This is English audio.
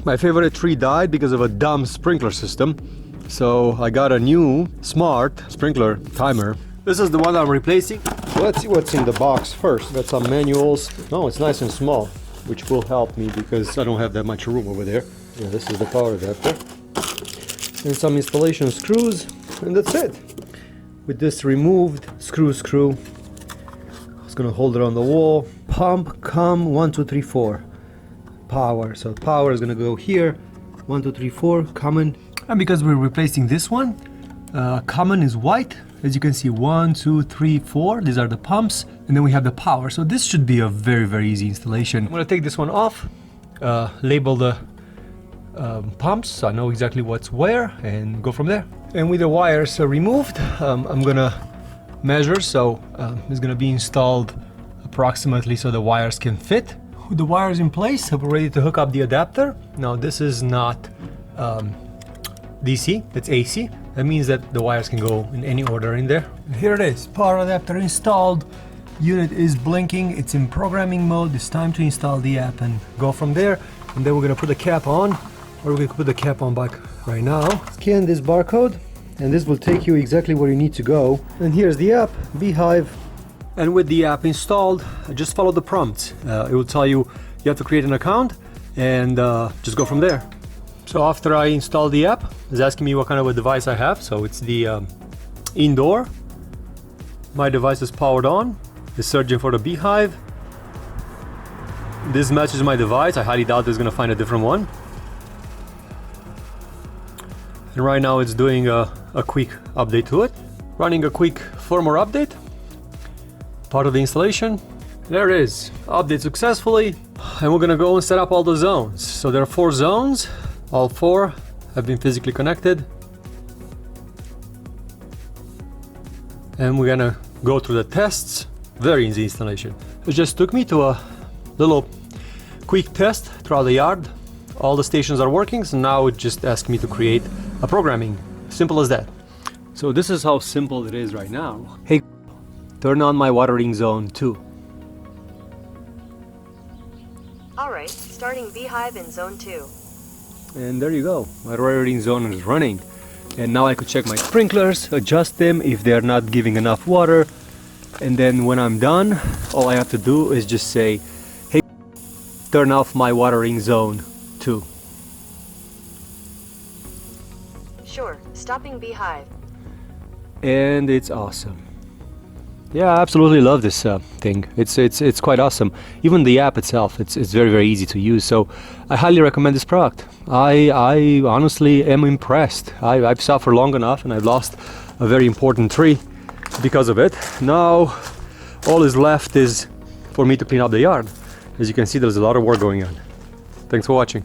My favorite tree died because of a dumb sprinkler system. So I got a new smart sprinkler timer. This is the one I'm replacing. Let's see what's in the box first. Got some manuals. No, it's nice and small, which will help me because I don't have that much room over there. Yeah, this is the power adapter. And some installation screws, and that's it. With this removed screw, it's gonna hold it on the wall. Pump, come, 1, 2, 3, 4. Power. So power is gonna go here. 1, 2, 3, 4. Common. And because we're replacing this one, common is white. As you can see, 1, 2, 3, 4. These are the pumps, and then we have the power. So this should be a very, very easy installation. I'm gonna take this one off, label the pumps, so I know exactly what's where, and go from there. And with the wires removed, I'm gonna measure. So it's gonna be installed approximately so the wires can fit. With the wires in place, we're ready to hook up the adapter. Now this is not DC, it's AC. That means that the wires can go in any order in there. And here it is, power adapter installed. Unit is blinking, it's in programming mode. It's time to install the app and go from there. And then we're gonna put the cap on, or we're gonna put the cap on back right now. Scan this barcode, and this will take you exactly where you need to go. And here's the app, B-HYVE. And with the app installed, just follow the prompts. It will tell you have to create an account and just go from there. So after I install the app, it's asking me what kind of a device I have. So it's the indoor. My device is powered on. It's searching for the B-HYVE. This matches my device. I highly doubt it's gonna find a different one. And right now it's doing a quick update to it. Running a quick firmware update. Part of the installation. There it is. Update successfully. And we're gonna go and set up all the zones. So there are 4 zones. All 4 have been physically connected. And we're gonna go through the tests. Very easy installation. It just took me to a little quick test throughout the yard. All the stations are working, so now it just asks me to create a programming. Simple as that. So this is how simple it is right now. Hey, turn on my watering zone 2. Alright, starting B-HYVE in zone 2. And there you go, my watering zone is running. And now I could check my sprinklers, adjust them if they're not giving enough water. And then when I'm done, all I have to do is just say, hey, turn off my watering zone 2. Sure, stopping B-HYVE. And it's awesome. Yeah, I absolutely love this thing. It's quite awesome. Even the app itself, it's very, very easy to use. So I highly recommend this product. I honestly am impressed. I've suffered long enough and I've lost a very important tree because of it. Now all is left is for me to clean up the yard. As you can see, there's a lot of work going on. Thanks for watching.